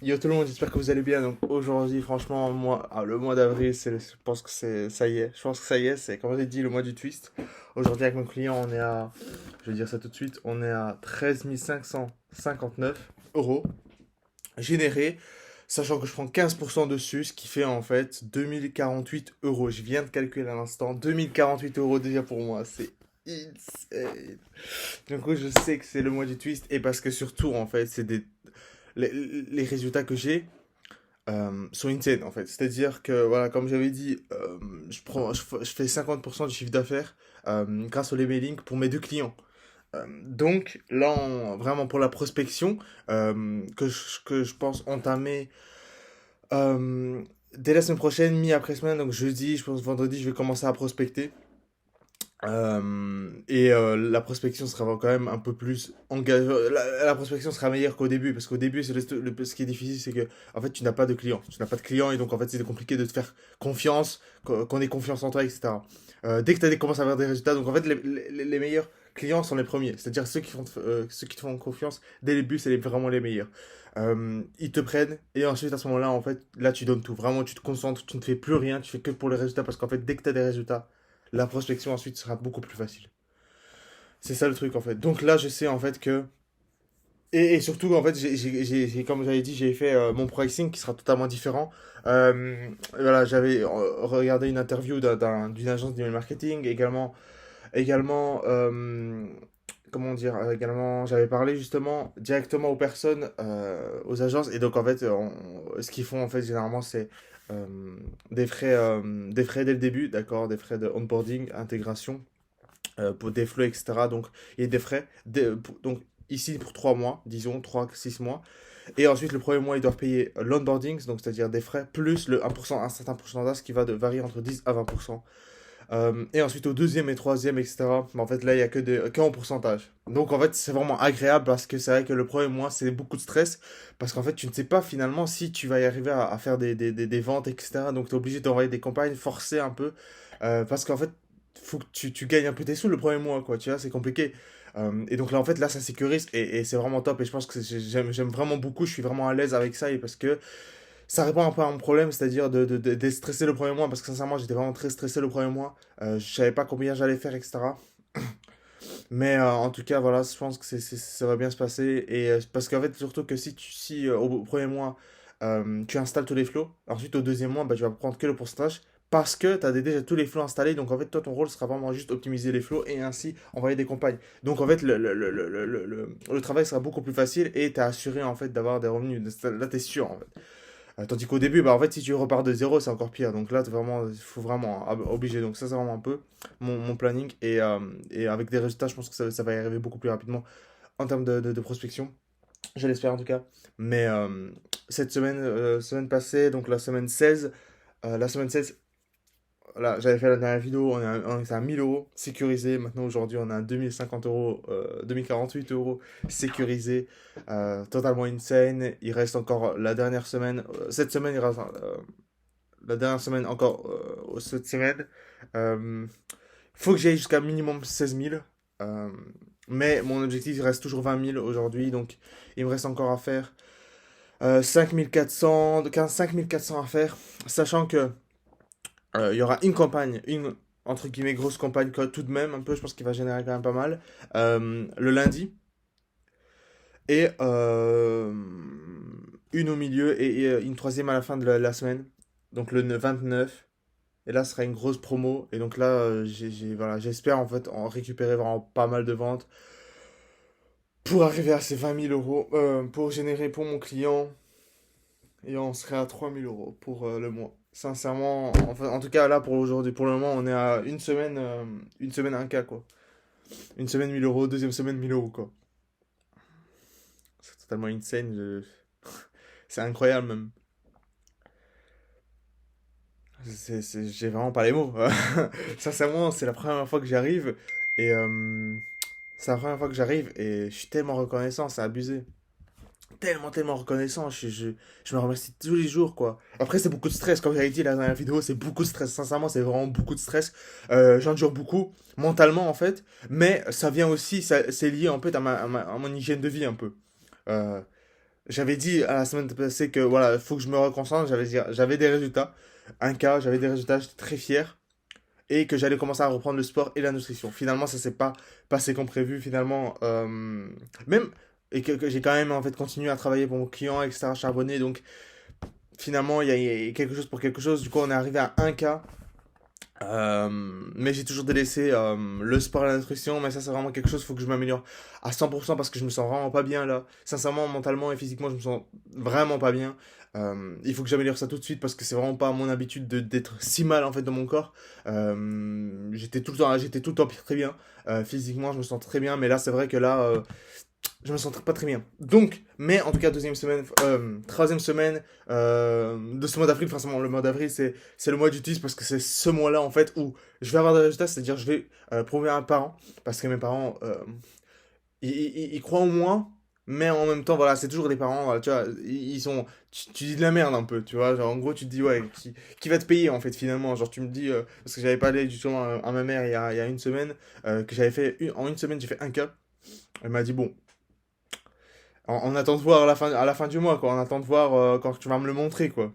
Yo tout le monde, j'espère que vous allez bien. Donc aujourd'hui, franchement, le mois d'avril, je pense que ça y est. Je pense que ça y est, c'est comme j'ai dit, le mois du twist. Aujourd'hui, avec mon client, je vais dire ça tout de suite, on est à 13 559 € générés, sachant que je prends 15% dessus, ce qui fait en fait 2048 €. Je viens de calculer à l'instant, 2048 € déjà pour moi, c'est insane. Du coup, je sais que c'est le mois du twist et parce que surtout, en fait, les résultats que j'ai sont insane en fait. C'est-à-dire que, voilà, comme j'avais dit, je fais 50% du chiffre d'affaires grâce au emailing pour mes deux clients. Donc là, vraiment pour la prospection, que je pense entamer euh, dès la semaine prochaine, mi-après semaine, donc jeudi, je pense vendredi, je vais commencer à prospecter. La prospection sera quand même un peu plus engagée. La prospection sera meilleure qu'au début, parce qu'au début, ce qui est difficile, c'est que en fait, tu n'as pas de clients. Tu n'as pas de clients, et donc en fait, c'est compliqué de te faire confiance, qu'on ait confiance en toi, etc. Dès que tu commences à avoir des résultats, donc en fait, les meilleurs clients sont les premiers. C'est-à-dire ceux qui te font confiance dès le début, vraiment les meilleurs. Ils te prennent, et ensuite, à ce moment-là, en fait, là, tu donnes tout. Vraiment, tu te concentres, tu ne fais plus rien, tu fais que pour les résultats, parce qu'en fait, dès que tu as des résultats, la prospection ensuite sera beaucoup plus facile. C'est ça le truc en fait. Donc là, je sais en fait que. Et surtout, en fait, comme j'avais dit, j'ai fait mon pricing qui sera totalement différent. Voilà, j'avais regardé une interview d'une agence d'email marketing, également comment dire, également, j'avais parlé justement directement aux personnes, aux agences, et donc en fait, ce qu'ils font en fait généralement, c'est euh, des frais dès le début, d'accord, des frais de onboarding, intégration, pour des flows, etc. Donc, il y a des frais. Donc, ici, pour 3 mois, disons, 3 6 mois. Et ensuite, le premier mois, ils doivent payer l'onboarding, donc c'est-à-dire des frais, plus le 1%, un certain pourcentage qui va varier entre 10 à 20%. Et ensuite, au deuxième et troisième, etc. Mais en fait, là, il n'y a que en pourcentage. Donc, en fait, c'est vraiment agréable parce que c'est vrai que le premier mois, c'est beaucoup de stress. Parce qu'en fait, tu ne sais pas finalement si tu vas y arriver à faire des ventes, etc. Donc, tu es obligé d'envoyer des campagnes, forcer un peu. Parce qu'en fait, faut que tu gagnes un peu tes sous le premier mois, quoi. Tu vois, c'est compliqué. Et donc là, en fait, là, ça sécurise et c'est vraiment top. Et je pense que j'aime vraiment beaucoup. Je suis vraiment à l'aise avec ça et parce que ça répond un peu à mon problème, c'est-à-dire de déstresser le premier mois, parce que sincèrement, j'étais vraiment très stressé le premier mois. Je savais pas combien j'allais faire, etc. Mais en tout cas, voilà, je pense que ça va bien se passer. Et parce qu'en fait, surtout que si au premier mois, tu installes tous les flows, ensuite au deuxième mois, bah, tu vas prendre que le pourcentage. Parce que tu as déjà tous les flows installés, donc en fait, toi, ton rôle sera vraiment juste optimiser les flows et ainsi envoyer des campagnes. Donc en fait, le travail sera beaucoup plus facile et tu as assuré en fait d'avoir des revenus. Là, tu es sûr en fait. Tandis qu'au début, bah, en fait, si tu repars de zéro, c'est encore pire. Donc là, vraiment, il faut vraiment obliger. Donc ça, c'est vraiment un peu mon planning. Et avec des résultats, je pense que ça va y arriver beaucoup plus rapidement en termes de prospection. Je l'espère en tout cas. Mais cette semaine passée, donc la semaine 16, là, j'avais fait la dernière vidéo, on est à 1000 € sécurisé. Maintenant, aujourd'hui, on est à 2050 €, 2048 € sécurisé. Totalement insane. Il reste encore la dernière semaine. Cette semaine, il reste la dernière semaine encore cette semaine. Il faut que j'aille jusqu'à minimum 16 000. Euh, mais mon objectif, il reste toujours 20 000 aujourd'hui. Donc, il me reste encore à faire 5400, 5400 à faire. Sachant que il y aura une campagne, une entre guillemets grosse campagne tout de même, un peu, je pense qu'il va générer quand même pas mal, le lundi, et une au milieu et une troisième à la fin de la semaine, donc le 29. Et là, ce sera une grosse promo. Et donc là, voilà, j'espère en fait en récupérer vraiment pas mal de ventes pour arriver à ces 20 000 €, pour générer pour mon client. Et on serait à 3 000 € pour le mois. Sincèrement, en tout cas, là, pour aujourd'hui, pour le moment, on est à une semaine 1K, quoi. Une semaine 1000 €, deuxième semaine 1000 € quoi. C'est totalement insane. C'est incroyable, même. J'ai vraiment pas les mots. Sincèrement, c'est la première fois que j'arrive. Et c'est la première fois que j'arrive. Et je suis tellement reconnaissant, c'est abusé. Tellement reconnaissant. Je me remercie tous les jours, quoi. Après, c'est beaucoup de stress. Comme j'avais dit la dernière vidéo, c'est beaucoup de stress. Sincèrement, c'est vraiment beaucoup de stress. J'endure beaucoup, mentalement, en fait. Mais ça vient aussi, c'est lié, en fait, à mon hygiène de vie, un peu. Euh, j'avais dit à la semaine passée que voilà, il faut que je me reconcentre. J'avais des résultats. Un cas, j'avais des résultats, j'étais très fier. Et que j'allais commencer à reprendre le sport et la nutrition. Finalement, ça s'est pas passé comme prévu. Finalement, même. Et que j'ai quand même en fait continué à travailler pour mon client, etc. charbonné. Donc finalement, il y a quelque chose pour quelque chose. Du coup, on est arrivé à un cas. Mais j'ai toujours délaissé le sport et la nutrition, mais ça c'est vraiment quelque chose, il faut que je m'améliore à 100% parce que je me sens vraiment pas bien là. Sincèrement, mentalement et physiquement, je me sens vraiment pas bien. Il faut que j'améliore ça tout de suite parce que c'est vraiment pas mon habitude d'être si mal en fait dans mon corps. J'étais tout le temps très bien. Physiquement, je me sens très bien, mais là c'est vrai que là, je me sens pas très bien. Donc, mais en tout cas, troisième semaine de ce mois d'avril, forcément, le mois d'avril, c'est le mois du 10 parce que c'est ce mois-là, en fait, où je vais avoir des résultats, c'est-à-dire je vais prouver à mes parents, parce que mes parents, ils croient en moi, mais en même temps, voilà, c'est toujours des parents, voilà, tu vois, ils sont, tu dis de la merde un peu, tu vois, genre, en gros, tu te dis, ouais, qui va te payer, en fait, finalement, genre, tu me dis, parce que j'avais parlé justement à ma mère il y a une semaine, que en une semaine, j'ai fait un cas, elle m'a dit, bon, on attend de voir à la fin du mois, quoi. On attend de voir quand tu vas me le montrer, quoi.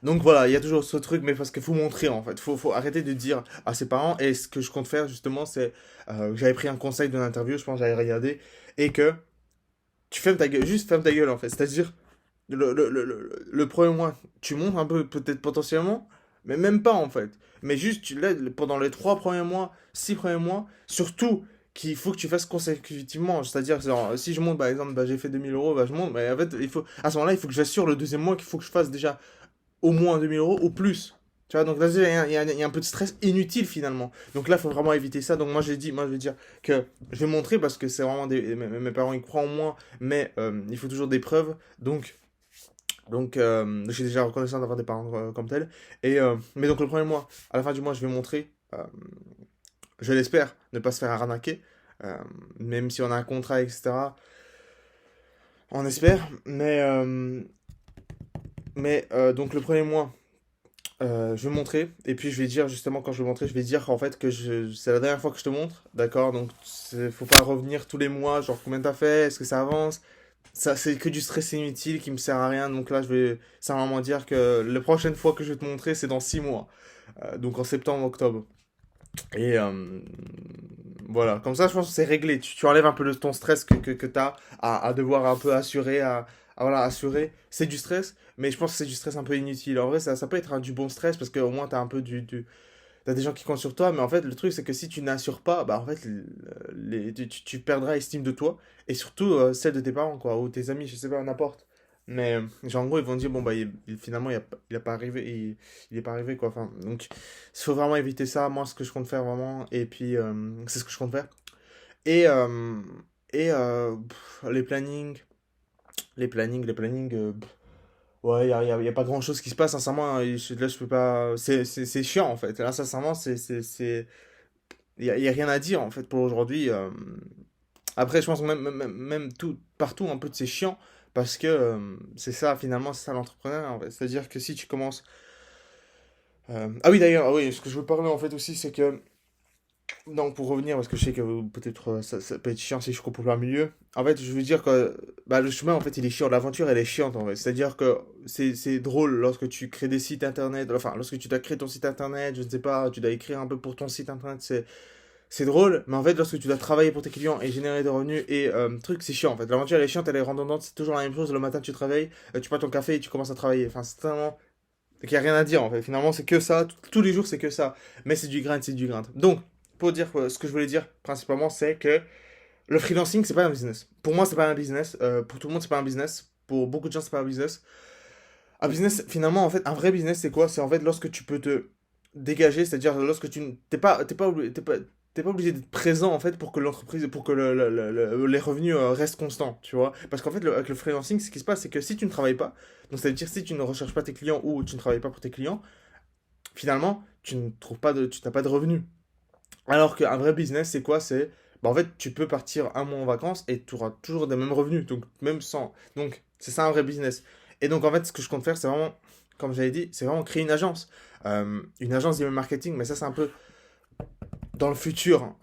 Donc voilà, il y a toujours ce truc, mais parce qu'il faut montrer, en fait. Faut arrêter de dire à ses parents. Et ce que je compte faire, justement, c'est... j'avais pris un conseil d'une interview, je pense, j'avais regardé. Et que tu fermes ta gueule, juste ferme ta gueule, en fait. C'est-à-dire, le premier mois, tu montes un peu, peut-être potentiellement, mais même pas, en fait. Mais juste, pendant les 3 premiers mois, 6 premiers mois, surtout qu'il faut que tu fasses consécutivement. C'est-à-dire, genre, si je monte, par exemple, bah, j'ai fait 2 000 euros, bah, je monte, mais en fait, à ce moment-là, il faut que j'assure le deuxième mois qu'il faut que je fasse déjà au moins 2 000 euros ou plus. Tu vois, donc là, il y a un peu de stress inutile finalement. Donc là, il faut vraiment éviter ça. Donc moi, moi, je vais dire que je vais montrer parce que c'est vraiment mes parents, ils croient en moi, mais il faut toujours des preuves. Donc, je suis déjà reconnaissant d'avoir des parents comme tels. Mais donc, le premier mois, à la fin du mois, je vais montrer, je l'espère, ne pas se faire arnaquer. euh, Même si on a un contrat, etc. On espère. Donc, le premier mois, je vais montrer. Et puis, je vais dire, justement, quand je vais montrer, je vais dire en fait que c'est la dernière fois que je te montre. D'accord? Donc, faut pas revenir tous les mois, genre combien t'as fait, est-ce que ça avance? Ça, c'est que du stress inutile qui me sert à rien. Donc là, je vais simplement dire que la prochaine fois que je vais te montrer, c'est dans 6 mois. Donc en septembre, octobre. Et voilà, comme ça, je pense que c'est réglé. Tu enlèves un peu ton stress que tu as à devoir un peu assurer, voilà, assurer. C'est du stress, mais je pense que c'est du stress un peu inutile. En vrai, ça peut être du bon stress parce qu'au moins, tu as un peu t'as des gens qui comptent sur toi, mais en fait, le truc, c'est que si tu n'assures pas, bah en fait, tu perdras estime de toi et surtout celle de tes parents, quoi, ou tes amis, je sais pas, n'importe. Mais genre, en gros, ils vont dire, bon, bah, finalement, il a pas arrivé, il est pas arrivé, quoi. Enfin, donc, il faut vraiment éviter ça. Moi, ce que je compte faire vraiment, et puis, c'est ce que je compte faire. Et, les plannings, ouais, y a pas grand chose qui se passe, sincèrement. Là, je peux pas. C'est chiant, en fait. Là, sincèrement, y a rien à dire, en fait, pour aujourd'hui. Après, je pense que même tout, partout, un peu, c'est chiant. Parce que c'est ça, finalement, c'est ça l'entrepreneur, en fait. C'est-à-dire que si tu commences. Ah oui, d'ailleurs, ah oui, ce que je veux parler, en fait, aussi, c'est que donc pour revenir, parce que je sais que peut-être ça peut être chiant si je coupe au plein milieu. En fait, je veux dire que bah, le chemin, en fait, il est chiant. L'aventure, elle est chiante, en fait. C'est-à-dire que c'est drôle lorsque tu crées des sites internet. Enfin, lorsque tu dois créer ton site internet, je ne sais pas, tu dois écrire un peu pour ton site internet, c'est drôle. Mais en fait, lorsque tu dois travailler pour tes clients et générer des revenus et truc, c'est chiant, en fait. L'aventure, elle est chiante, elle est redondante. C'est toujours la même chose. Le matin, tu te réveilles, tu prends ton café et tu commences à travailler. Enfin, c'est tellement. Donc, il n'y a rien à dire, en fait. Finalement, c'est que ça. Tous les jours, c'est que ça. Mais c'est du grind, c'est du grind. Donc, pour dire ce que je voulais dire principalement, c'est que le freelancing, c'est pas un business. Pour moi, c'est pas un business. Pour tout le monde, c'est pas un business. Pour beaucoup de gens, c'est pas un business. Un business, finalement, en fait, un vrai business, c'est quoi? C'est en fait lorsque tu peux te dégager, c'est-à-dire lorsque tu t'es pas obligé d'être présent en fait pour que l'entreprise, pour que les revenus restent constants, tu vois. Parce qu'en fait, avec le freelancing, ce qui se passe, c'est que si tu ne travailles pas, donc ça veut dire si tu ne recherches pas tes clients ou tu ne travailles pas pour tes clients, finalement, tu n'as pas de revenus. Alors qu'un vrai business, c'est quoi? C'est, bah, en fait, tu peux partir un mois en vacances et tu auras toujours des mêmes revenus, donc même sans. Donc, c'est ça un vrai business. Et donc, en fait, ce que je compte faire, c'est vraiment, comme j'avais dit, c'est vraiment créer une agence d'email marketing, mais ça, c'est un peu dans le futur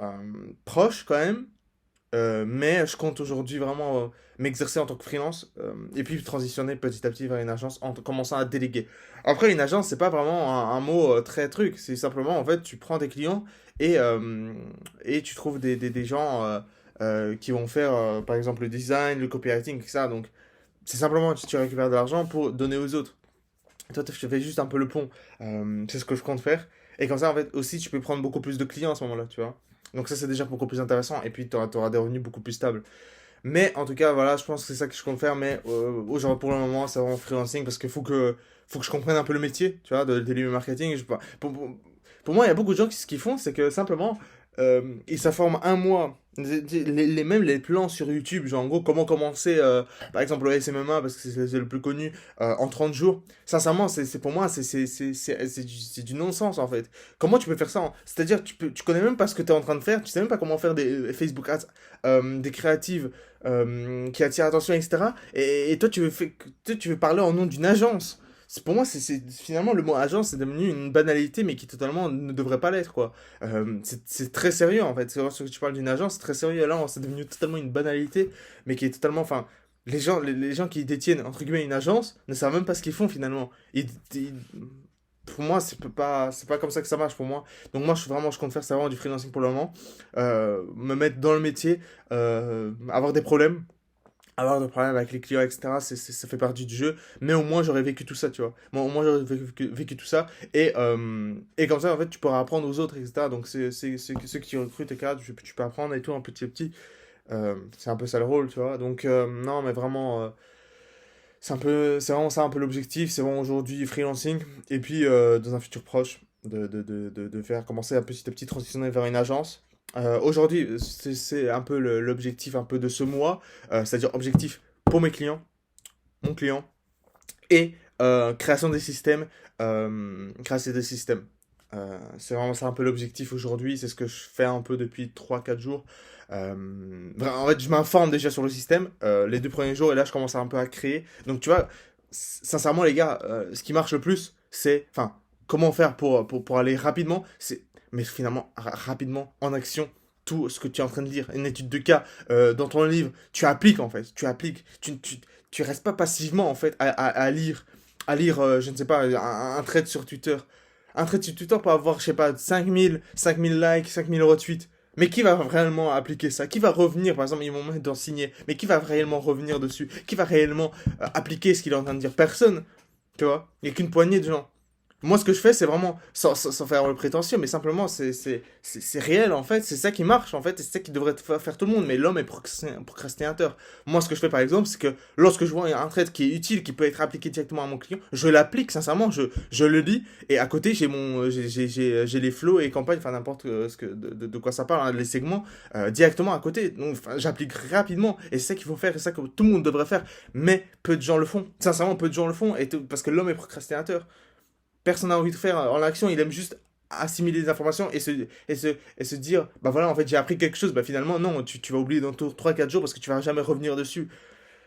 proche quand même. Mais je compte aujourd'hui vraiment m'exercer en tant que freelance et puis transitionner petit à petit vers une agence en commençant à déléguer. Après, une agence, c'est pas vraiment un mot très truc. C'est simplement, en fait, tu prends des clients et, euh, et tu trouves des gens qui vont faire, par exemple, le design, le copywriting, etc. Donc, c'est simplement, tu récupères de l'argent pour donner aux autres. Toi, je te fais juste un peu le pont. C'est ce que je compte faire. Et comme ça, en fait, aussi, tu peux prendre beaucoup plus de clients à ce moment-là, tu vois. Donc ça, c'est déjà beaucoup plus intéressant. Et puis, tu auras des revenus beaucoup plus stables. Mais en tout cas, voilà, je pense que c'est ça que je compte faire. Mais aujourd'hui, pour le moment, c'est vraiment freelancing parce qu'il faut que je comprenne un peu le métier, tu vois, de l'email marketing. Pour moi, il y a beaucoup de gens qui, ce qu'ils font, c'est que simplement, ils s'informent un mois. Même les plans sur YouTube, genre en gros, comment commencer, par exemple, le SMMA, parce que c'est le plus connu, en 30 jours. Sincèrement, pour moi, c'est du non-sens en fait. Comment tu peux faire ça C'est-à-dire, tu connais même pas ce que tu es en train de faire, tu sais même pas comment faire des Facebook Ads, des créatives qui attirent l'attention, etc. Et toi, tu veux parler en nom d'une agence. Pour moi, finalement le mot agence c'est devenu une banalité, mais qui totalement ne devrait pas l'être, quoi. C'est très sérieux en fait. C'est lorsque tu parles d'une agence, c'est très sérieux. Là, c'est devenu totalement une banalité, mais qui est totalement. Enfin, les gens qui détiennent entre guillemets une agence ne savent même pas ce qu'ils font finalement. Pour moi, c'est pas comme ça que ça marche pour moi. Donc moi, je compte faire ça vraiment du freelancing pour le moment. Me mettre dans le métier, avoir des problèmes avec les clients, etc. Ça fait partie du jeu. Mais au moins, j'aurais vécu tout ça, tu vois. Moi, au moins, j'aurais vécu tout ça. Et comme ça, en fait, tu pourras apprendre aux autres, etc. Donc, ceux qui recrutent, etc. Tu peux apprendre et tout, un petit à petit. C'est un peu ça le rôle, tu vois. Donc, non, mais vraiment, c'est vraiment ça un peu l'objectif. C'est vraiment aujourd'hui freelancing. Et puis, dans un futur proche, de faire commencer à petit transitionner vers une agence. Aujourd'hui, c'est un peu l'objectif un peu de ce mois. C'est-à-dire objectif pour mes clients, mon client, et création des systèmes. C'est vraiment ça un peu l'objectif aujourd'hui, c'est ce que je fais un peu depuis 3 4 jours. En fait, je m'informe déjà sur le système les 2 premiers jours et là je commence un peu à créer. Donc tu vois, sincèrement les gars, ce qui marche le plus, c'est, enfin, comment faire pour aller rapidement, c'est, mais finalement rapidement en action tout ce que tu es en train de lire. Une étude de cas dans ton livre, tu appliques en fait, tu appliques, tu restes pas passivement en fait à lire, je ne sais pas, un thread sur Twitter. Un thread sur Twitter peut avoir, je sais pas, 5000 likes, 5000 retweets. Mais qui va réellement appliquer ça? Qui va revenir, par exemple, ils vont mettre d'en signer, mais qui va réellement revenir dessus? Qui va réellement appliquer ce qu'il est en train de dire? Personne, tu vois? Il n'y a qu'une poignée de gens. Moi, ce que je fais, c'est vraiment, sans faire le prétentieux, mais simplement, c'est réel, en fait. C'est ça qui marche, en fait. Et c'est ça qui devrait faire tout le monde. Mais l'homme est procrastinateur. Moi, ce que je fais, par exemple, c'est que lorsque je vois un trait qui est utile, qui peut être appliqué directement à mon client, je l'applique, sincèrement. Je le lis. Et à côté, j'ai les flows et campagnes, enfin, n'importe de quoi ça parle, hein, les segments, directement à côté. Donc, enfin, j'applique rapidement. Et c'est ça qu'il faut faire. C'est ça que tout le monde devrait faire. Mais peu de gens le font. Sincèrement, peu de gens le font. Parce que l'homme est procrastinateur. Personne n'a envie de faire en action, il aime juste assimiler des informations et se dire, bah voilà, en fait, j'ai appris quelque chose. Bah finalement, non, tu vas oublier dans 3 4 jours parce que tu vas jamais revenir dessus.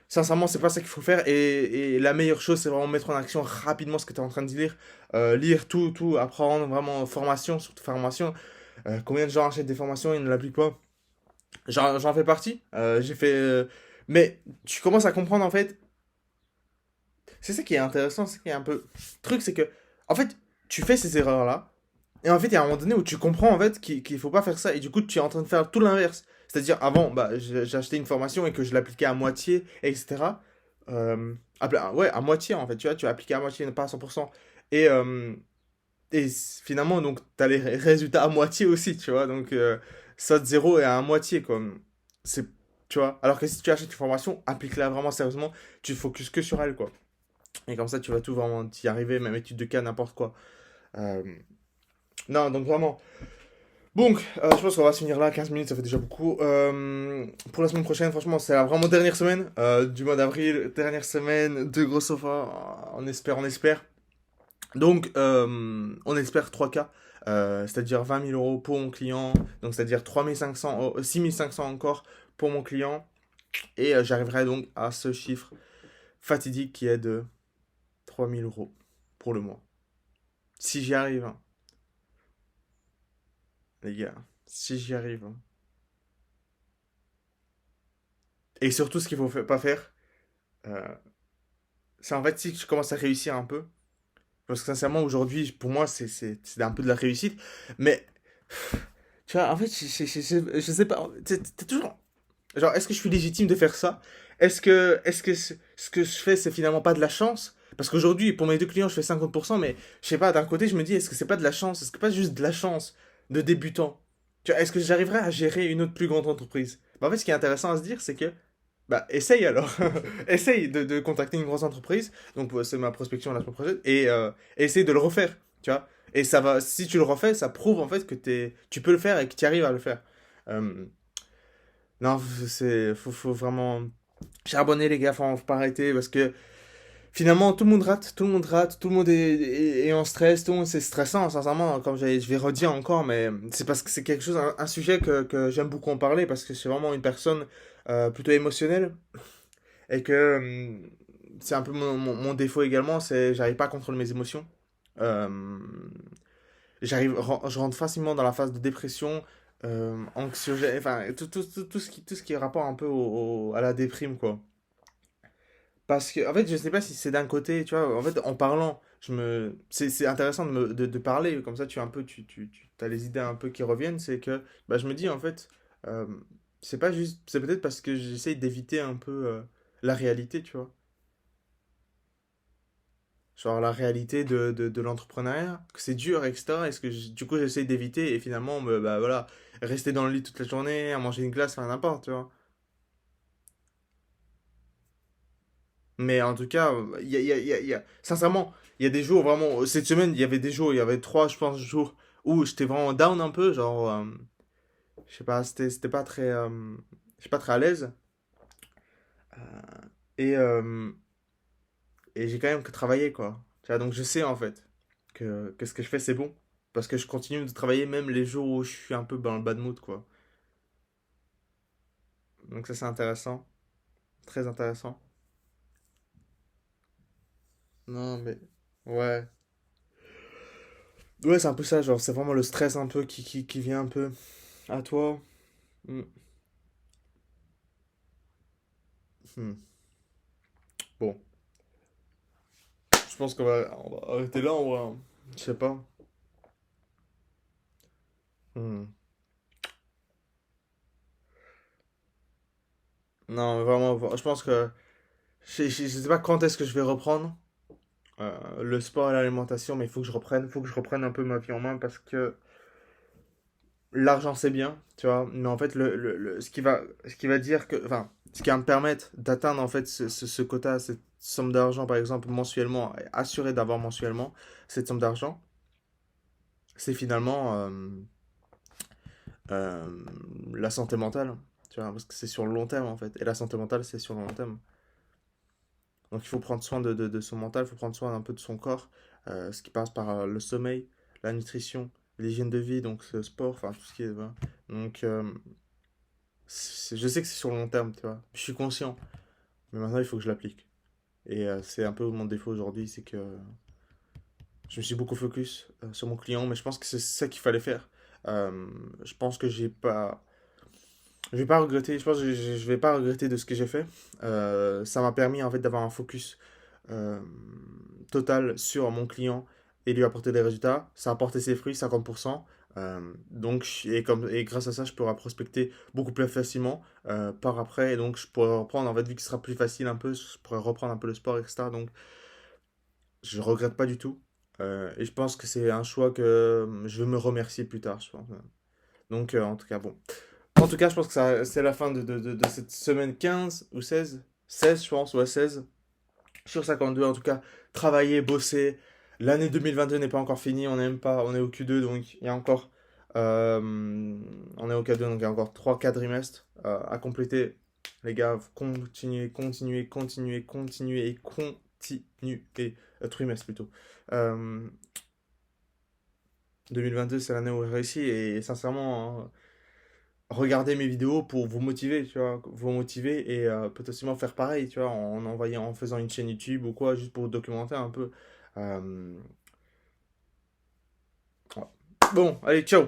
Sincèrement, c'est pas ça qu'il faut faire. Et la meilleure chose, c'est vraiment mettre en action rapidement ce que tu es en train de lire. Lire tout, apprendre vraiment formation, surtout formation. Combien de gens achètent des formations et ne l'appliquent pas? J'en fais partie. J'ai fait. Mais tu commences à comprendre en fait. C'est ça qui est intéressant, c'est qui est un peu. Le truc, c'est que. En fait, tu fais ces erreurs-là. Et en fait, il y a un moment donné où tu comprends en fait qu'il faut pas faire ça. Et du coup, tu es en train de faire tout l'inverse. C'est-à-dire, avant, bah, j'ai acheté une formation et que je l'appliquais à moitié, etc. Ouais, à moitié en fait. Tu vois, tu as appliqué à moitié, pas à 100%. Et, finalement, donc, tu as les résultats à moitié aussi, tu vois. Donc, ça de zéro et à moitié, comme. C'est. Tu vois. Alors que si tu achètes une formation, applique-la vraiment sérieusement. Tu te focuses que sur elle, quoi. Et comme ça, tu vas tout vraiment t'y arriver, même étude de cas, n'importe quoi. Euh, Non, donc vraiment. Donc, je pense qu'on va se finir là, 15 minutes, ça fait déjà beaucoup. Pour la semaine prochaine, franchement, c'est la vraiment dernière semaine du mois d'avril, dernière semaine de gros sofas, on espère. Donc, on espère 3K, c'est-à-dire 20 000 euros pour mon client, donc c'est-à-dire 6 500 encore pour mon client, et j'arriverai donc à ce chiffre fatidique qui est de 3 000 euros pour le mois. Si j'y arrive, hein, les gars, si j'y arrive, hein. Et surtout, ce qu'il faut pas faire, euh, c'est en fait si tu commences à réussir un peu, parce que sincèrement, aujourd'hui, pour moi, c'est un peu de la réussite, mais tu vois, en fait, je sais pas, t'es toujours. Genre, est-ce que je suis légitime de faire ça? Est-ce que ce que je fais, c'est finalement pas de la chance? Parce qu'aujourd'hui, pour mes deux clients, je fais 50%, mais je sais pas, d'un côté, je me dis, est-ce que c'est pas de la chance? Est-ce que pas juste de la chance de débutant? Tu vois, est-ce que j'arriverai à gérer une autre plus grande entreprise? Bah, en fait, ce qui est intéressant à se dire, c'est que, bah, essaye alors. Essaye de contacter une grosse entreprise. Donc, c'est ma prospection la semaine prochaine. Et essaye de le refaire, tu vois. Et ça va, si tu le refais, ça prouve en fait que tu peux le faire et que tu arrives à le faire. Euh, non, faut vraiment charbonner les gars, faut pas arrêter parce que finalement tout le monde rate, tout le monde rate, tout le monde est en stress, tout le monde c'est stressant, sincèrement, comme je vais redire encore, mais c'est parce que c'est quelque chose, un sujet que j'aime beaucoup en parler parce que c'est vraiment une personne plutôt émotionnelle et que c'est un peu mon défaut également, c'est j'arrive pas à contrôler mes émotions. Euh, je rentre facilement dans la phase de dépression, anxiogène, enfin tout ce qui est rapport un peu à la déprime, quoi. Parce que, en fait, je sais pas si c'est d'un côté, tu vois, en fait, en parlant, c'est intéressant de parler, comme ça, tu as un peu, as les idées un peu qui reviennent, c'est que, bah, je me dis, en fait, euh, c'est pas juste, c'est peut-être parce que j'essaye d'éviter un peu la réalité, tu vois. Genre la réalité de l'entrepreneuriat, que c'est dur, etc. Est-ce que du coup j'essaie d'éviter et finalement, bah voilà, rester dans le lit toute la journée, à manger une glace, enfin n'importe, tu vois. Mais en tout cas, sincèrement, il y a des jours vraiment, cette semaine, il y avait des jours, il y avait trois, je pense, jours où j'étais vraiment down un peu, genre, je sais pas, c'était pas très, je suis pas très à l'aise. Et, euh, et j'ai quand même que travaillé, quoi. Tu vois, donc je sais en fait que ce que je fais c'est bon. Parce que je continue de travailler même les jours où je suis un peu dans le bad mood, quoi. Donc ça c'est intéressant, très intéressant. Non mais ouais. Ouais, c'est un peu ça, genre c'est vraiment le stress un peu qui vient un peu à toi. Hmm. Hmm. Bon, je pense on va arrêter là, on va. Je sais pas. Hmm. Non, mais vraiment, je pense que je sais pas quand est-ce que je vais reprendre le sport et l'alimentation, mais il faut que je reprenne, faut que je reprenne un peu ma vie en main parce que l'argent c'est bien, tu vois, mais en fait ce qui va dire que, enfin, ce qui va me permettre d'atteindre en fait ce quota, cette somme d'argent par exemple mensuellement, et assurer d'avoir mensuellement cette somme d'argent, c'est finalement euh, la santé mentale, tu vois, parce que c'est sur le long terme en fait, et la santé mentale c'est sur le long terme. Donc il faut prendre soin de son mental, il faut prendre soin un peu de son corps, ce qui passe par le sommeil, la nutrition, l'hygiène de vie, donc le sport, enfin tout ce qui est, voilà. Donc je sais que c'est sur le long terme, tu vois. Je suis conscient, mais maintenant il faut que je l'applique. Et c'est un peu mon défaut aujourd'hui, c'est que je me suis beaucoup focus sur mon client, mais je pense que c'est ça qu'il fallait faire. Je pense que je vais pas regretter. Je pense que je vais pas regretter de ce que j'ai fait. Ça m'a permis en fait d'avoir un focus euh, total sur mon client et lui apporter des résultats. Ça a apporté ses fruits, 50%. Et grâce à ça, je pourrai prospecter beaucoup plus facilement par après. Et donc, je pourrais reprendre, en fait, vu qu'il sera plus facile un peu, je pourrais reprendre un peu le sport, etc. Donc, je regrette pas du tout. Et je pense que c'est un choix que je vais me remercier plus tard, je pense. Donc, en tout cas, bon. En tout cas, je pense que c'est la fin de cette semaine 15 ou 16 je pense, ouais, 16 sur 52 en tout cas, travailler, bosser. L'année 2022 n'est pas encore finie, on n'est même pas, on est au Q2, donc il y a encore, on est au Q2, donc il y a encore 3 4 trimestres à compléter. Les gars, continuez, continuez, continuez, continuez et continuez, trimestre plutôt. Euh, 2022, c'est l'année où j'ai réussi et sincèrement, hein, regardez mes vidéos pour vous motiver, tu vois, vous motiver et potentiellement faire pareil, tu vois, en faisant une chaîne YouTube ou quoi, juste pour documenter un peu. Euh, voilà. Bon, allez, ciao!